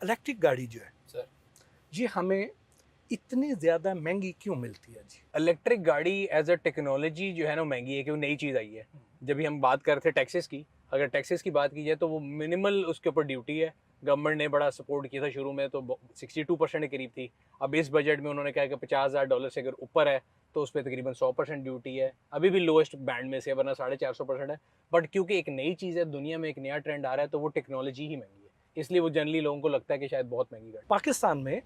Electric गाड़ी जो है सर, ये हमें इतनी ज़्यादा महंगी क्यों मिलती है जी? इलेक्ट्रिक गाड़ी एज अ टेक्नोलॉजी जो है ना महंगी है, कि वो नई चीज़ आई है। जब भी हम बात कर रहे थे टैक्सेस की, अगर टैक्सेस की बात की जाए तो वो मिनिमल उसके ऊपर ड्यूटी है। गवर्नमेंट ने बड़ा सपोर्ट किया था शुरू में, तो 62% के करीब थी। अब इस बजट में उन्होंने कहा कि $50,000 से अगर ऊपर है तो उस पर तकरीबन 100% ड्यूटी है। अभी भी लोएस्ट बैंड में से, वरना 450% है। बट क्योंकि एक नई चीज़ है, दुनिया में एक नया ट्रेंड आ रहा है, तो वो टेक्नोलॉजी ही महंगी है, इसलिए वो जनरली लोगों को लगता है कि शायद बहुत महंगी गाड़ी। पाकिस्तान में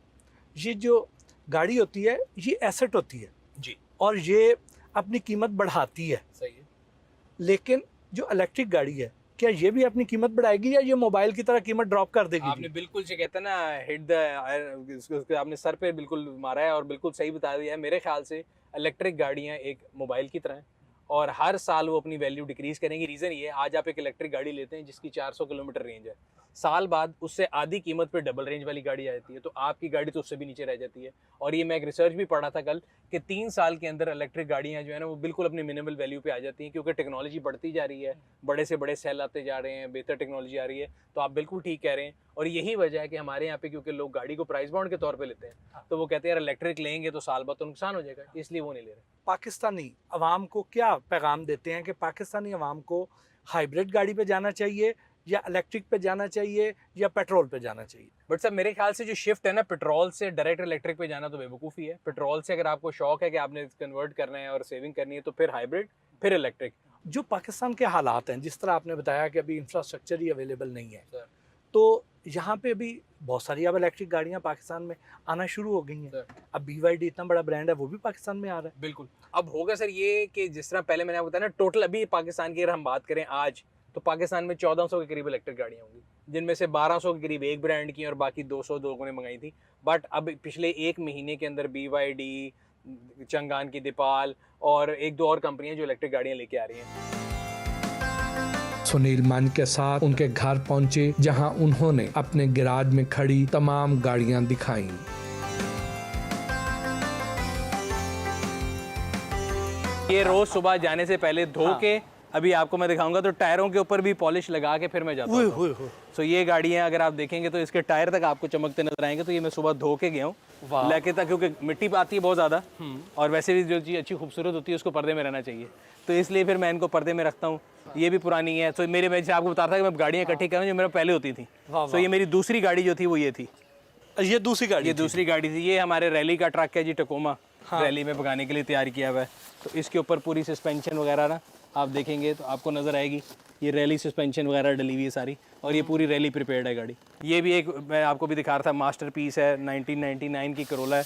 ये जो गाड़ी होती है ये एसेट होती है जी, और ये अपनी कीमत बढ़ाती है, सही है। लेकिन जो इलेक्ट्रिक गाड़ी है क्या ये भी अपनी कीमत बढ़ाएगी या ये मोबाइल की तरह कीमत ड्रॉप कर देगी? आपने बिल्कुल से कहते हैं ना, हिट द आपने सर पे बिल्कुल मारा है और बिल्कुल सही बता दिया है। मेरे ख्याल से इलेक्ट्रिक गाड़ियां एक मोबाइल की तरह हैं और हर साल वो अपनी वैल्यू डिक्रीज करेंगी। रीज़न ये है, आज आप एक इलेक्ट्रिक गाड़ी लेते हैं जिसकी 400 किलोमीटर रेंज है, साल बाद उससे आधी कीमत पे डबल रेंज वाली गाड़ी आ जाती है, तो आपकी गाड़ी तो उससे भी नीचे रह जाती है। और ये मैं एक रिसर्च भी पढ़ा था कल कि 3 साल के अंदर इलेक्ट्रिक गाड़ियाँ जो है ना वो बिल्कुल अपनी मिनिमल वैल्यू पे आ जाती हैं, क्योंकि टेक्नोलॉजी बढ़ती जा रही है, बड़े से बड़े सेल आते जा रहे हैं, बेहतर टेक्नोलॉजी आ रही है। तो आप बिल्कुल ठीक कह रहे हैं और यही वजह है कि हमारे यहाँ पे क्योंकि लोग गाड़ी को प्राइस बाउंड के तौर पे लेते हैं, तो वो कहते हैं यार इलेक्ट्रिक लेंगे तो साल बाद तो नुकसान हो जाएगा, इसलिए वो नहीं ले रहे। पाकिस्तानी अवाम को क्या पैगाम देते हैं कि पाकिस्तानी अवाम को हाइब्रिड गाड़ी पे जाना चाहिए या इलेक्ट्रिक पे जाना चाहिए या पेट्रोल पे जाना चाहिए? बट सर मेरे ख्याल से जो शिफ्ट है ना पेट्रोल से डायरेक्ट इलेक्ट्रिक पे जाना तो बेवकूफ़ी है। पेट्रोल से अगर आपको शौक है कि आपने कन्वर्ट करना है और सेविंग करनी है, तो फिर हाइब्रिड, फिर इलेक्ट्रिक। जो पाकिस्तान के हालात हैं, जिस तरह आपने बताया कि अभी इंफ्रास्ट्रक्चर ही अवेलेबल नहीं है, सर, तो यहाँ पे अभी बहुत सारी अब इलेक्ट्रिक गाड़ियाँ पाकिस्तान में आना शुरू हो गई हैं। सर, अब BYD इतना बड़ा ब्रांड है, वो भी पाकिस्तान में आ रहा है। बिल्कुल। अब होगा सर ये कि जिस तरह पहले मैंने आपको बताया ना, टोटल अभी पाकिस्तान की अगर हम बात करें आज, तो पाकिस्तान में 1400 के करीब इलेक्ट्रिक गाड़ियाँ होंगी, जिनमें से 1200 के करीब एक ब्रांड की और बाकी 200 लोगों ने मंगाई थी। बट अब पिछले 1 महीने के अंदर BYD, चंगान की दीपाल और 1-2 और कंपनियां जो इलेक्ट्रिक गाड़ियां लेके आ रही हैं। सुनील मान के साथ उनके घर पहुंचे, जहां उन्होंने अपने गैराज में खड़ी तमाम गाड़ियां दिखाई। ये रोज सुबह जाने से पहले धो के, अभी आपको मैं दिखाऊंगा तो टायरों के ऊपर भी पॉलिश लगा के फिर मैं जाता हूँ। तो ये गाड़ियाँ अगर आप देखेंगे तो इसके टायर तक आपको चमकते नजर आएंगे। तो ये मैं सुबह धो के गया हूँ लेके तक, क्योंकि मिट्टी आती है बहुत ज़्यादा और वैसे भी जो चीज़ अच्छी खूबसूरत होती है उसको पर्दे में रहना चाहिए, तो इसलिए फिर मैं इनको पर्दे में रखता हूँ। ये भी पुरानी है, तो मेरे मैं जैसे आपको बता रहा था कि मैं गाड़ियाँ इकट्ठी कर रहा हूँ जो मेरे पहले होती थी। तो ये मेरी दूसरी गाड़ी जो थी वो ये थी। ये दूसरी गाड़ी? ये दूसरी गाड़ी थी। ये हमारे रैली का ट्रक है जी, टकोमा। रैली में भगाने के लिए तैयार किया हुआ है। तो इसके ऊपर पूरी सस्पेंशन वगैरह ना आप देखेंगे तो आपको नज़र आएगी, ये रैली सस्पेंशन वगैरह डली हुई है सारी, और ये पूरी रैली प्रिपेयर्ड है गाड़ी। ये भी एक मैं आपको भी दिखा रहा था, मास्टर पीस है, 1999 की करोला है,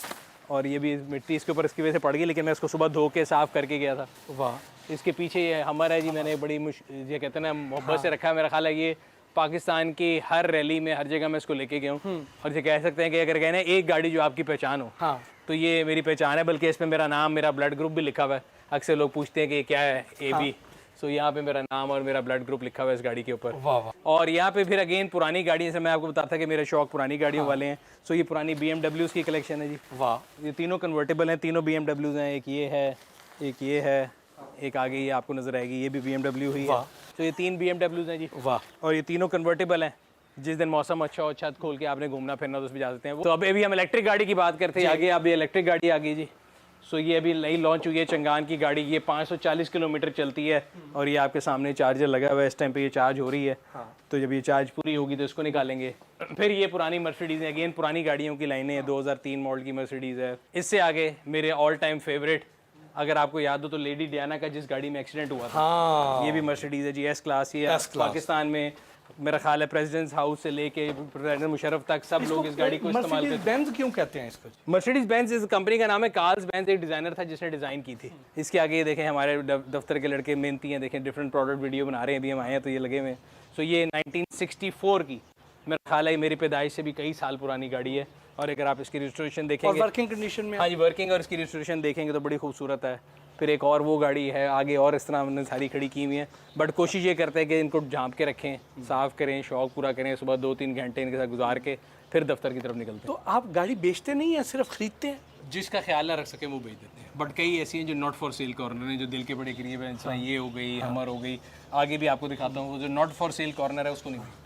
और ये भी मिट्टी इसके ऊपर इसकी वजह से पड़ गई, लेकिन मैं इसको सुबह धो के साफ़ करके गया था। वाह। इसके पीछे ये हमर है जी, मैंने बड़ी ये कहते हैं ना मोहब्बत से रखा है। मेरा ख्याल है ये पाकिस्तान की हर रैली में हर जगह मैं इसको लेके गया हूँ, और ये कह सकते हैं कि अगर कहना है एक गाड़ी जो आपकी पहचान हो, तो ये मेरी पहचान है। बल्कि इसमें मेरा नाम, मेरा ब्लड ग्रुप भी लिखा हुआ है। अक्सर लोग पूछते हैं कि क्या है AB, सो यहाँ पे मेरा नाम और मेरा ब्लड ग्रुप लिखा हुआ है इस गाड़ी के ऊपर। और यहाँ पे फिर अगेन पुरानी गाड़ी, जैसे मैं आपको बताता कि मेरे शौक पुरानी गाड़ियों वाले हैं, सो ये पुरानी BMWs की कलेक्शन है जी। वाह। ये तीनों कन्वर्टेबल हैं, तीनों BMWs हैं। एक ये है, एक ये है, एक आगे ये आपको नजर आएगी, ये भी BMW ही है। तो ये 3 BMWs हैं जी। वाह। और ये तीनों कन्वर्टेबल हैं। जिस दिन मौसम अच्छा हो, छत खोल के आपने घूमना फिरना तो उसमें जा सकते हैं। तो अभी हम इलेक्ट्रिक गाड़ी की बात करते हैं आगे। अब ये इलेक्ट्रिक गाड़ी आ गई जी। सो ये अभी नई लॉन्च हुई है, चंगान की गाड़ी। ये 540 किलोमीटर चलती है और ये आपके सामने चार्जर लगा हुआ है। इस टाइम पे ये चार्ज हो रही है। तो जब ये चार्ज पूरी होगी तो इसको निकालेंगे। फिर ये पुरानी मर्सिडीज़ है, अगेन पुरानी गाड़ियों की लाइनें हैं। 2003 मॉडल की मर्सिडीज़ है। इससे आगे मेरे ऑल टाइम फेवरेट, अगर आपको याद हो तो, लेडी डियाना का जिस गाड़ी में एक्सीडेंट हुआ था, ये भी मर्सिडीज़ है जी, S क्लास। ये पाकिस्तान में मेरा ख्याल है प्रेसिडेंट्स हाउस से लेके प्रेसिडेंट मुशर्रफ तक सब लोग इस गाड़ी को इस्तेमाल करते हैं। बेंज क्यों कहते हैं इसको? मर्सिडीज बेंज इस कंपनी का नाम है। कार्ल्स बेंज एक डिज़ाइनर था जिसने डिज़ाइन की थी। इसके आगे ये देखें, हमारे दफ्तर के लड़के मेहनती हैं, देखें डिफरेंट प्रोडक्ट वीडियो बना रहे हैं। अभी हम आए हैं तो ये लगे हुए हैं। सो ये 1964 की, मेरा ख्याल है मेरी पैदाइश से भी कई साल पुरानी गाड़ी है। और अगर आप इसकी रजिस्ट्रेशन देखेंगे, वर्किंग कंडीशन में, हाँ जी वर्किंग, और इसकी रजिस्ट्रेशन देखेंगे तो बड़ी खूबसूरत है। फिर एक और वो गाड़ी है आगे, और इस तरह हमने सारी खड़ी की हुई है। बट कोशिश ये करते हैं कि इनको झांप के रखें, साफ़ करें, शौक पूरा करें। सुबह 2-3 घंटे इनके साथ गुजार के फिर दफ्तर की तरफ निकलते हैं। तो आप गाड़ी बेचते नहीं हैं, सिर्फ खरीदते हैं? जिसका ख्याल ना रख सके वो बेच देते हैं। बट कई ऐसी हैं जो नॉट फॉर सेल कॉर्नर हैं, जो दिल के बड़े करीब हैं। ये हो गई, हमर हो गई, आगे भी आपको दिखाता हूँ। जो नॉट फॉर सेल कॉर्नर है उसको नहीं बेचते।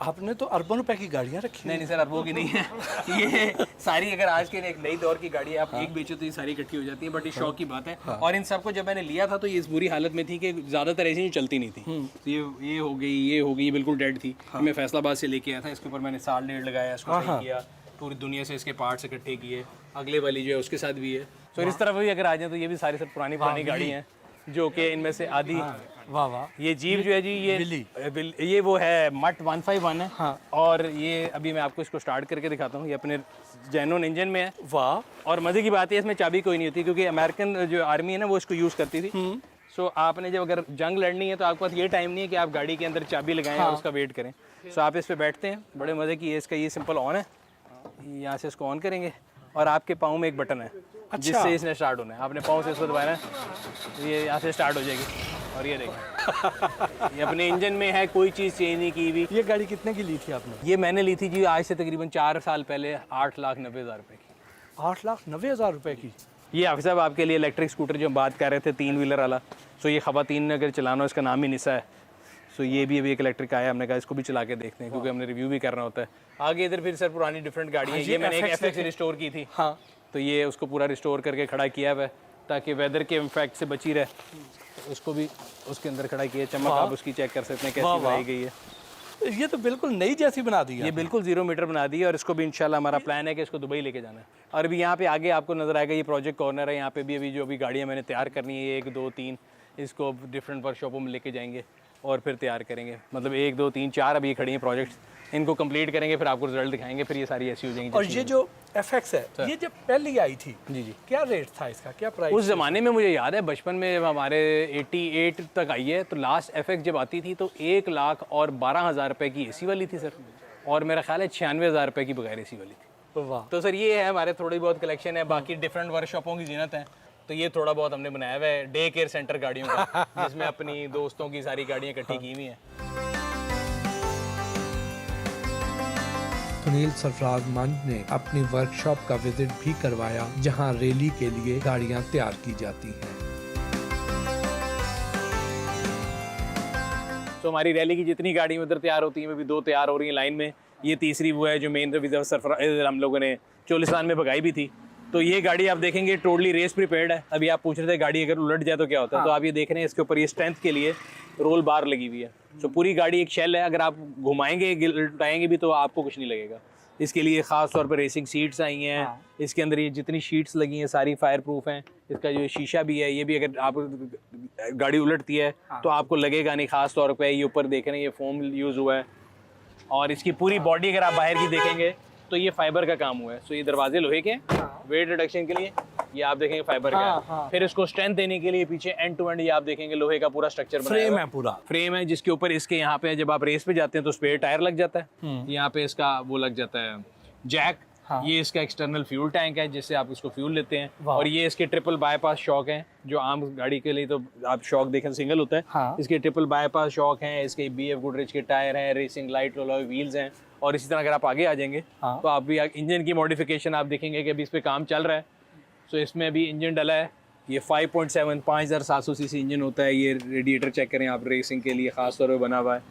आपने तो अरबों रुपए की गाड़ियाँ रखी नहीं सर, अरबों की नहीं है ये सारी अगर आज के एक नई दौर की गाड़ी है, आप एक बेचो तो ये सारी इकट्ठी हो जाती है, बट ये शौक की बात है। और इन सबको जब मैंने लिया था तो ये इस बुरी हालत में थी कि ज़्यादातर ऐसी चलती नहीं थी। तो ये हो गई, ये हो गई, ये बिल्कुल डेड थी। मैं फैसलाबाद से लेके आया था, इसके ऊपर मैंने 1.5 साल लगाया, इसको सही किया, पूरी दुनिया से इसके पार्ट्स इकट्ठे किए। अगले वाली जो है उसके साथ भी है। तो इस तरफ भी अगर आ जाए तो ये भी सारी सब पुरानी गाड़ी हैं, जो कि इनमें से आधी। वाह वाह। ये जीप जो है जी, ये वो है मट 151 है। हाँ। और ये अभी मैं आपको इसको स्टार्ट करके दिखाता हूँ। ये अपने जेनोन इंजन में है। वाह। और मज़े की बात है इसमें चाबी कोई नहीं होती, क्योंकि अमेरिकन जो आर्मी है ना वो इसको यूज़ करती थी। सो आपने जब अगर जंग लड़नी है तो आपके पास ये टाइम नहीं है कि आप गाड़ी के अंदर चाबी लगाएं और उसका वेट करें। सो आप इस पर बैठते हैं, बड़े मज़े की है। इसका ये सिंपल ऑन है, यहाँ से इसको ऑन करेंगे और आपके पाँव में एक बटन है जिससे इसने स्टार्ट होना है। आपने पाँव से इसको दबाना है, ये यहाँ से स्टार्ट हो जाएगी। और ये देखिए ये अपने इंजन में है, कोई चीज़ चेंज नहीं की हुई। ये गाड़ी कितने की ली थी आपने? ये मैंने ली थी जी आज से तकरीबन 4 साल पहले 8,90,000 रुपये की। 8,90,000 रुपए की? ये हाफिज़ साहब आपके लिए इलेक्ट्रिक स्कूटर जो हम बात कर रहे थे 3 व्हीलर वाला। सो ये ख़वातीन ने अगर चलाना हो, इसका नाम ही निसा है। सो ये भी अभी एक इलेक्ट्रिक आया, हमने कहा इसको भी चला के देखते हैं, क्योंकि हमने रिव्यू भी करना होता है। आगे इधर फिर सर पुरानी डिफरेंट गाड़ी है। ये मैंने एक FX रिस्टोर की थी। हाँ। तो ये उसको पूरा रिस्टोर करके खड़ा किया हुआ है ताकि वेदर के इम्फेक्ट से बची रहे। तो उसको भी उसके अंदर खड़ा किया। चमक आप उसकी चेक कर सकते हैं कैसी बनाई गई है। ये तो बिल्कुल नई जैसी बना दी है। ये बिल्कुल 0 मीटर बना दी है। और इसको भी इंशाल्लाह हमारा प्लान है कि इसको दुबई लेके जाना है। और अभी यहाँ पे आगे आपको नजर आएगा ये प्रोजेक्ट कॉर्नर है। यहाँ पे भी अभी जो भी गाड़ियाँ मैंने तैयार करनी है 1 2 3 इसको डिफरेंट वर्कशॉपों में लेके जाएंगे और फिर तैयार करेंगे। मतलब 1 2 3 4 अभी खड़ी हैं प्रोजेक्ट्स, इनको कंप्लीट करेंगे, फिर आपको रिजल्ट दिखाएंगे, फिर ये सारी ऐसी हो जाएंगी। और ये जो FX है, ये जब पहली आई थी जी क्या रेट था इसका, क्या प्राइस? उस ज़माने में मुझे याद है बचपन में जब हमारे 88 तक आई है तो लास्ट FX जब आती थी तो 1,12,000 रुपये की AC वाली थी सर। और मेरा ख्याल है 96,000 रुपये की बगैर AC वाली थी। वाह। तो सर ये है हमारे थोड़ी बहुत कलेक्शन है। बाकी डिफरेंट वर्कशॉपों की जीनत है। तो ये थोड़ा बहुत हमने बनाया हुआ है डे केयर सेंटर गाड़ियों का, जिसमें अपनी दोस्तों की सारी गाड़ियाँ इकट्ठी की हुई हैं। सुनील सरफराज मंच ने अपनी वर्कशॉप का विजिट भी करवाया, जहां रैली के लिए गाड़ियां तैयार की जाती हैं। तो हमारी रैली की जितनी गाड़ी उधर तैयार होती हैं, वो भी 2 तैयार हो रही हैं लाइन में। ये तीसरी वो है जो मेन रिजर्व सरफराज हम लोगों ने चोलिस्तान में भगाई भी थी। तो ये गाड़ी आप देखेंगे टोटली रेस प्रिपेयर्ड है। अभी आप पूछ रहे थे गाड़ी अगर उलट जाए तो क्या होता है। तो आप ये देख रहे हैं इसके ऊपर ये स्ट्रेंथ के लिए रोल बार लगी हुई है। तो पूरी गाड़ी एक शेल है, अगर आप घुमाएंगे उठाएंगे भी तो आपको कुछ नहीं लगेगा। इसके लिए ख़ास तौर पर रेसिंग सीट्स आई हैं। इसके अंदर ये जितनी शीट्स लगी हैं सारी फायर प्रूफ हैं। इसका जो शीशा भी है ये भी अगर आप गाड़ी उलटती है तो आपको लगेगा नहीं। ख़ास तौर पर ये ऊपर देख रहे हैं ये फोम यूज़ हुआ है। और इसकी पूरी बॉडी अगर आप बाहर की देखेंगे तो ये फाइबर का काम हुआ है। सो ये दरवाजे लोहे के, वेट रिडक्शन के लिए ये आप देखेंगे फाइबर का। फिर इसको स्ट्रेंथ देने के लिए पीछे एंड टू एंड ये आप देखेंगे लोहे का पूरा स्ट्रक्चर बनाया फ्रेम हुआ है, पूरा फ्रेम है, जिसके ऊपर इसके यहाँ पे जब आप रेस पे जाते हैं तो स्पेयर टायर लग जाता है। यहाँ पे इसका वो लग जाता है जैक। ये इसका एक्सटर्नल फ्यूल टैंक है जिससे आप इसको फ्यूल लेते हैं। और ये इसके ट्रिपल बाईपास शॉक हैं, जो आम गाड़ी के लिए तो आप शॉक देखें सिंगल होता है। इसके ट्रिपल बाईपास शॉक हैं, इसके BF गुडरिच के टायर हैं, रेसिंग लाइट अलॉय व्हील्स हैं। और इसी तरह अगर आप आगे आ जाएंगे तो आप भी इंजन की मॉडिफिकेशन आप देखेंगे कि अभी इस पर काम चल रहा है। सो इसमें अभी इंजन डला है। ये 5.7 5700 cc इंजन होता है। ये रेडिएटर चेक करें आप, रेसिंग के लिए ख़ास तौर पर बना हुआ है।